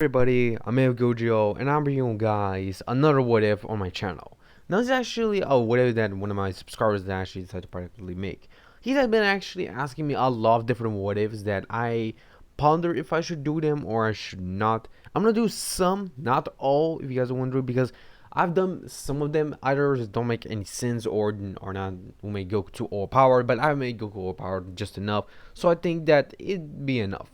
Everybody, I'm Gojo, and I'm bringing you guys another what if on my channel. Now this is actually a what if that one of my subscribers actually decided to particularly make. He has been actually asking me a lot of different what ifs that I ponder if I should do them or I should not. I'm gonna do some, not all, if you guys are wondering, because I've done some of them either don't make any sense or not will make Goku too overpowered, but I made Goku overpowered just enough, so I think that it'd be enough.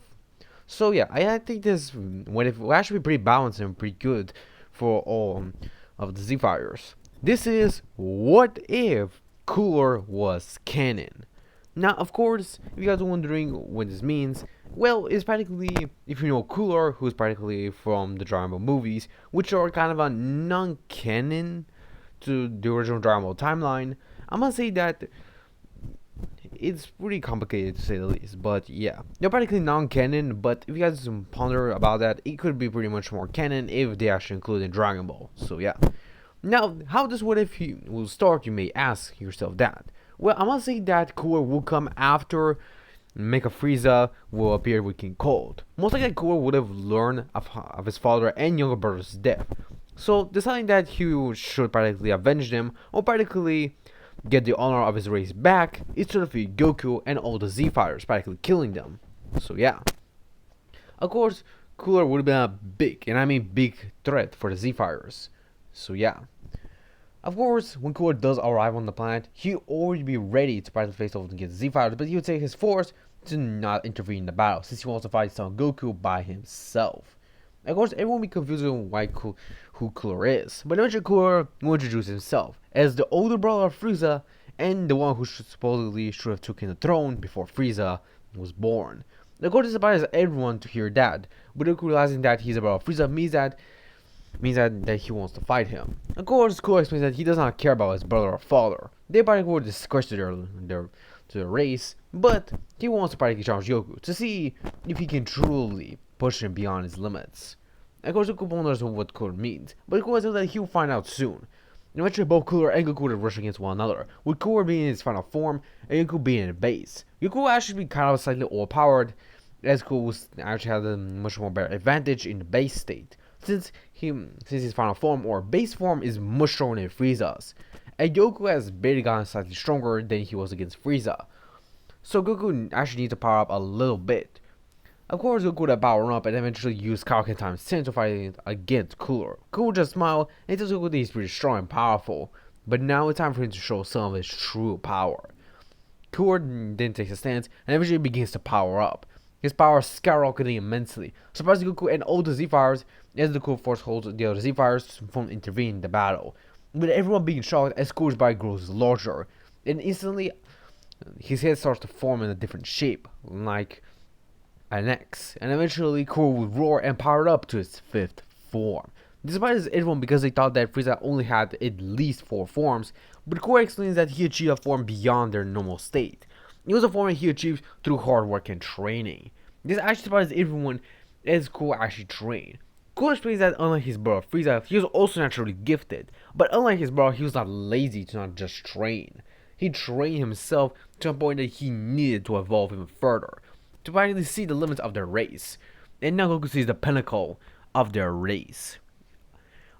So yeah, I think this what if will actually be pretty balanced and pretty good for all of the Z fighters. This is what if Cooler was canon. Now, of course, if you guys are wondering what this means, well, it's practically, if you know Cooler, who's practically from the Dragon Ball movies, which are kind of a non-canon to the original Dragon Ball timeline, I'm gonna say that it's pretty complicated to say the least, but yeah, they're practically non-canon. But if you guys ponder about that, it could be pretty much more canon if they actually include in Dragon Ball. So yeah. Now, how does what if you will start? You may ask yourself that. Well, I'm gonna say that Cooler will come after Mecha Frieza will appear with King Cold. Most likely, Cooler would have learned of his father and younger brother's death. So, deciding that he should practically avenge them, or practically get the honor of his race back, is to defeat Goku and all the Z fighters, practically killing them. So yeah. Of course, Cooler would have been a big, and I mean big, threat for the Z fighters. So yeah. Of course, when Cooler does arrive on the planet, he already be ready to practically face off against Z fighters, but he would take his force to not intervene in the battle, since he wants to fight Son Goku by himself. Of course, everyone will be confused on who Cooler is, but eventually Cooler will introduce himself as the older brother of Frieza and the one who supposedly should have taken the throne before Frieza was born. Of course, this surprises everyone to hear that, but realizing that he's a brother of Frieza means that he wants to fight him. Of course, Cooler explains that he does not care about his brother or father. They probably will discuss to their race, but he wants to practically challenge Goku to see if he can truly push him beyond his limits. Of course, Goku wonders what Cooler means, but Cooler says that he will find out soon. And eventually, both Cooler and Goku would rush against one another, with Cooler being in his final form and Goku being in base. Goku will actually be kind of slightly overpowered, as Goku actually has a much more better advantage in the base state, since his final form or base form is much stronger than Frieza's, and Goku has barely gotten slightly stronger than he was against Frieza. So Goku actually needs to power up a little bit. Of course, Goku would power up and eventually use Kaioken times 10 to fight against Cooler. Cooler just smile and tells Goku that he's pretty strong and powerful, but now it's time for him to show some of his true power. Cooler then takes a stance and eventually begins to power up. His power skyrocketing immensely, surprising Goku and all the Z-Fighters as the Cooler Force holds the other Z-Fighters from intervening in the battle, with everyone being shocked as Cooler's body grows larger, and instantly his head starts to form in a different shape, like an X, and eventually Cooler would roar and power up to its fifth form. This surprises everyone because they thought that Frieza only had at least 4 forms, but Cooler explains that he achieved a form beyond their normal state. It was a form that he achieved through hard work and training. This actually surprises everyone as Cooler actually trained. Cooler explains that unlike his brother Frieza, he was also naturally gifted, but unlike his brother, he was not lazy to not just train. He trained himself to a point that he needed to evolve even further, to finally see the limits of their race. And now Goku sees the pinnacle of their race,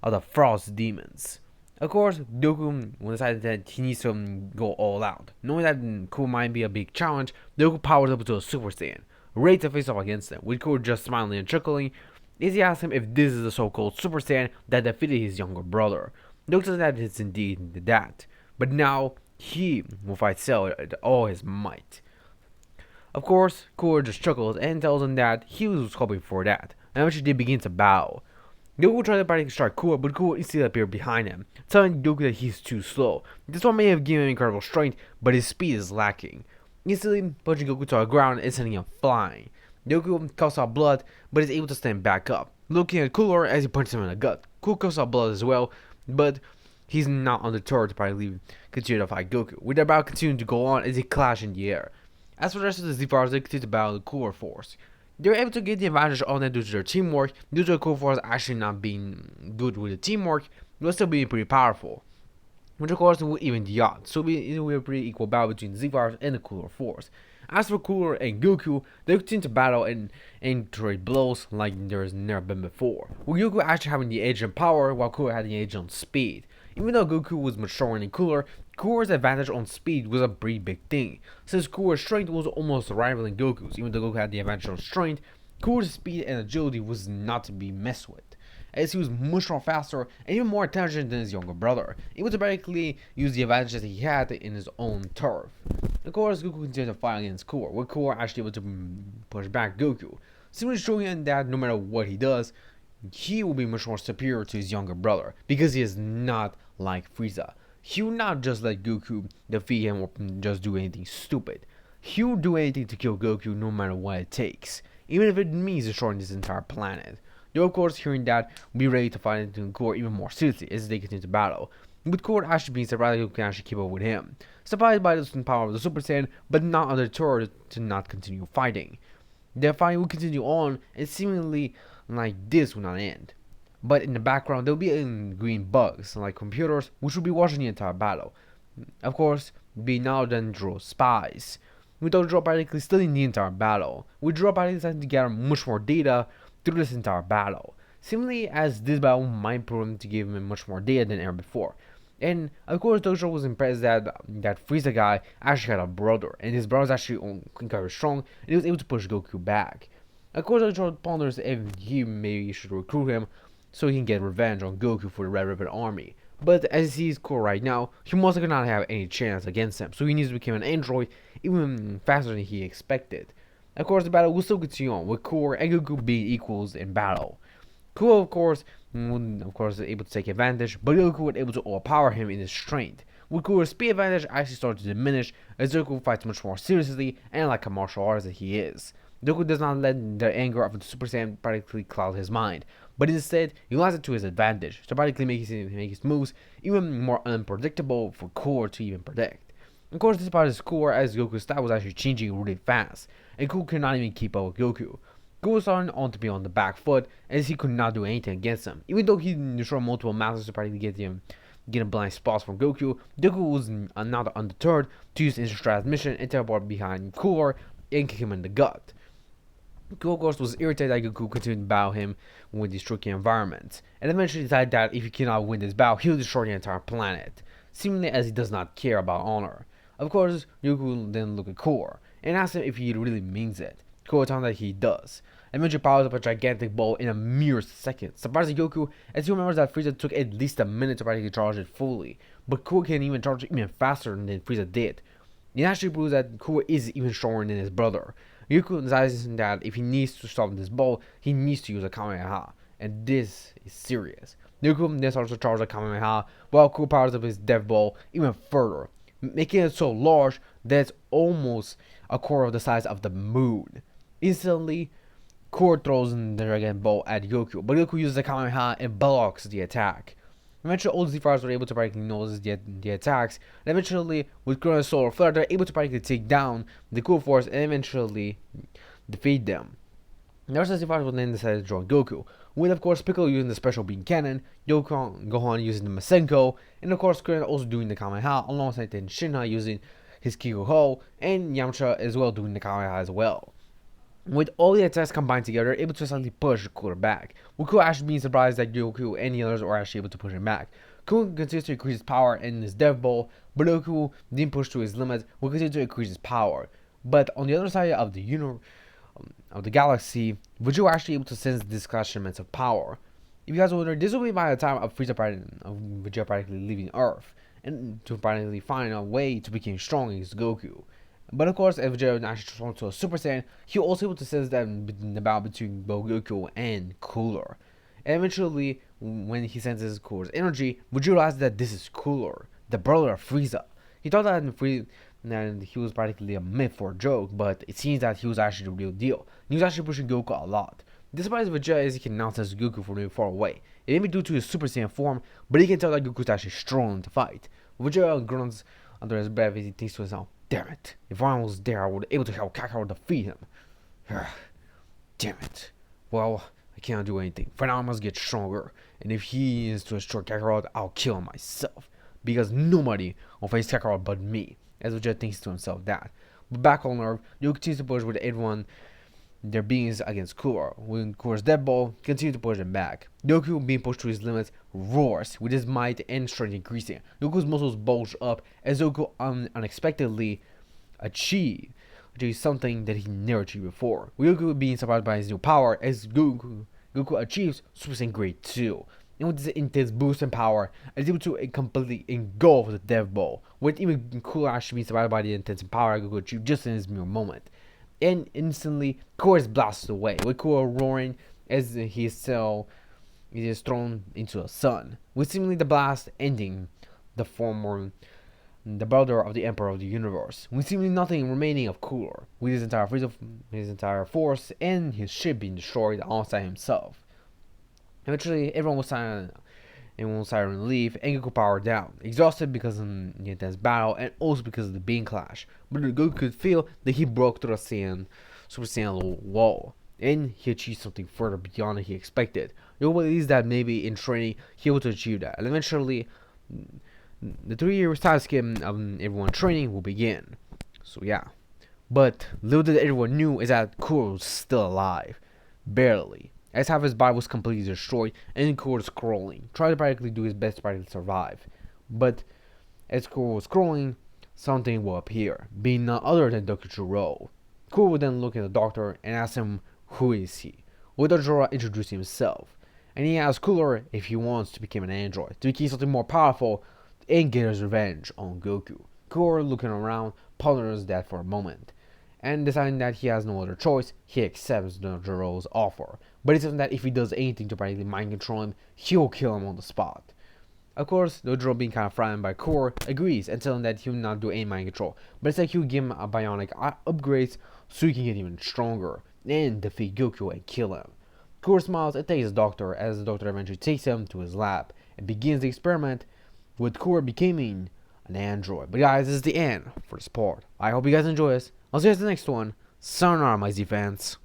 of the Frost Demons. Of course, Goku decided that he needs to go all out. Knowing that Cooler might be a big challenge, Goku powers up to a Super Saiyan, ready to face off against them, with Cooler just smiling and chuckling as he asks him if this is the so-called Super Saiyan that defeated his younger brother. Goku says that it's indeed that, but now he will fight Cell with all his might. Of course, Cooler just chuckles and tells him that he was hoping for that, and eventually they begin to battle. Goku tries to practically strike Cooler, but Cooler instantly appears behind him, telling Goku that he's too slow. This one may have given him incredible strength, but his speed is lacking, instantly punching Goku to the ground and sending him flying. Goku coughs out blood, but is able to stand back up, looking at Cooler as he punches him in the gut. Cooler coughs out blood as well, but he's not undeterred to probably continue to fight Goku, with their battle continuing to go on as they clash in the air. As for the rest of the Z-Fighters, they continue to battle the Cooler Force. They were able to get the advantage on them due to their teamwork, due to the Cooler Force actually not being good with the teamwork, but still being pretty powerful. Which of course will even the odds, so it will be a pretty equal battle between the Z-Fighters and the Cooler Force. As for Cooler and Goku, they continue to battle and trade blows like there's never been before, with Goku actually having the edge on power while Cooler had the edge on speed. Even though Goku was maturing and Cooler's advantage on speed was a pretty big thing, since Cooler's strength was almost rivaling Goku's. Even though Goku had the advantage on strength, Cooler's speed and agility was not to be messed with, as he was much more faster and even more intelligent than his younger brother, able to basically use the advantages he had in his own turf. Of course, Goku continued to fight against Cooler, with Cooler actually able to push back Goku, simply showing him that no matter what he does, he will be much more superior to his younger brother, because he is not like Frieza. He will not just let Goku defeat him or just do anything stupid. He will do anything to kill Goku no matter what it takes, even if it means destroying this entire planet. Though of course, hearing that, be ready to fight into Cooler even more seriously as they continue to battle, with Cooler actually being surprised who can actually keep up with him, surprised by the power of the Super Saiyan, but not undeterred to not continue fighting. Their fight will continue on, and seemingly like this will not end. But in the background, there will be green bugs, like computers, which will be watching the entire battle. Of course, being now then draw spies, with Dojo practically studying the entire battle, with Draw practically starting to gather much more data through this entire battle, seemingly as this battle might prove him to give him much more data than ever before. And of course, Dojo was impressed that Frieza guy actually had a brother, and his brother was actually very strong, and he was able to push Goku back. Of course, Dojo ponders if he maybe should recruit him so he can get revenge on Goku for the Red Ribbon Army. But as he's cool right now, he most likely not have any chance against him, so he needs to become an android even faster than he expected. Of course, the battle will still continue on, with Core and Goku being equals in battle. Core, of course, able to take advantage, but Goku was able to overpower him in his strength. With Core's speed advantage actually started to diminish as Goku fights much more seriously and like a martial artist that he is. Goku does not let the anger of the Super Saiyan practically cloud his mind, but instead he uses it to his advantage to practically make his moves even more unpredictable for Core to even predict. Of course, this part is Core as Goku's style was actually changing really fast, and Core could not even keep up with Goku. Goku was starting on to be on the back foot as he could not do anything against him, even though he destroyed multiple masters to practically get him blind spots from Goku. Goku was not undeterred to use instant transmission and teleport behind Core and kick him in the gut. Goku, of course, was irritated that Goku continued to battle him with these tricky environments, and eventually decided that if he cannot win this battle, he'll destroy the entire planet, seemingly as he does not care about honor. Of course, Goku then looked at Core and asked him if he really means it. Core told him that he does. Eventually powers up a gigantic ball in a mere second, surprising Goku as he remembers that Frieza took at least a minute to practically charge it fully, but Core can even charge it even faster than Frieza did. It actually proves that Core is even stronger than his brother. Goku decides that if he needs to stop this ball, he needs to use a Kamehameha, and this is serious. Goku then starts to charge the Kamehameha while Core powers up his death ball even further, making it so large that it's almost a quarter of the size of the moon. Instantly, Core throws the Dragon Ball at Goku, but Goku uses the Kamehameha and blocks the attack. Eventually, all the Z-Fighters were able to practically notice the attacks, and eventually, with Kronos Solar Flare, they're able to practically take down the Cool Force and eventually defeat them. The rest of the Z-Fighters will then decide to join Goku, with of course Piccolo using the special beam Canon, Gohan using the Masenko, and of course Krillin also doing the Kamehameha, alongside Shinra using his Kikuho, and Yamcha as well doing the Kamehameha as well. With all the attacks combined together, able to suddenly push Cooler back, with Cooler actually being surprised that Goku and the others are actually able to push him back. Cooler continues to increase his power in his Death Ball, but Goku didn't push to his limits, will continue to increase his power. But on the other side of the galaxy, Vegeta were actually able to sense this clash of power. If you guys wonder, this will be by the time of Vegeta practically leaving Earth, and to practically find a way to become strong against Goku. But of course, if Vegeta actually transformed to a Super Saiyan, he was also able to sense that in the battle between both Goku and Cooler. And eventually, when he senses Cooler's energy, Vegeta realizes that this is Cooler, the brother of Frieza. He thought that he was practically a myth for a joke, but it seems that he was actually the real deal. He was actually pushing Goku a lot. Despite Vegeta as he can now sense Goku from really far away. It may be due to his Super Saiyan form, but he can tell that Goku is actually strong to fight. Vegeta grunts under his breath as he thinks to himself, "Damn it, if I was there I would be able to help Kakarot defeat him. Damn it. Well, I cannot do anything. For now I must get stronger, and if he is to destroy Kakarot, I'll kill him myself, because nobody will face Kakarot but me," as Vegeta thinks to himself that. But back on Earth, Goku continues to push with everyone their beings against Cooler. When Cooler's dead ball continues to push him back. Goku, being pushed to his limits, roars with his might and strength increasing. Goku's muscles bulge up as Goku unexpectedly achieves something that he never achieved before. With Goku being surprised by his new power as Goku achieves Super Saiyan Grade 2. And with this intense boost in power, is able to completely engulf the Death Ball. With even Cooler actually being surprised by the intense power Goku achieved just in his mere moment. And instantly, Cooler is blasted away, with Cooler roaring as his cell is thrown into the sun, with seemingly the blast ending the brother of the Emperor of the Universe, with seemingly nothing remaining of Cooler, with his entire force and his ship being destroyed alongside himself. Eventually, everyone was silent and leave, and Goku powered down, exhausted because of the intense battle and also because of the beam clash. But Goku could feel that he broke through the Super Saiyan wall, and he achieved something further beyond what he expected. Goku believes that maybe in training he will achieve that, and eventually the 3-year time scheme of everyone training will begin. So yeah. But little did everyone knew is that Kuro was still alive. Barely. As half his body was completely destroyed, and Kuro was crawling, trying to practically do his best to practically survive. But as Kuro was crawling, something will appear, being none other than Dr. Jiro. Kuro would then look at the doctor and ask him who is he. With Dr. Jiro introduce himself, and he asks Cooler if he wants to become an android, to become something more powerful and get his revenge on Goku. Cooler, looking around, ponders that for a moment, and deciding that he has no other choice, he accepts Jiro's offer. But he says that if he does anything to practically mind control him, he'll kill him on the spot. Of course, Jiro, being kind of frightened by Core, agrees and tells him that he will not do any mind control, but instead he'll give him a bionic upgrades so he can get even stronger and defeat Goku and kill him. Core smiles and takes the doctor as the doctor eventually takes him to his lab and begins the experiment with Core becoming an android. But guys, this is the end for this part. I hope you guys enjoy this. I'll see you guys in the next one. Sayonara, my Z fans.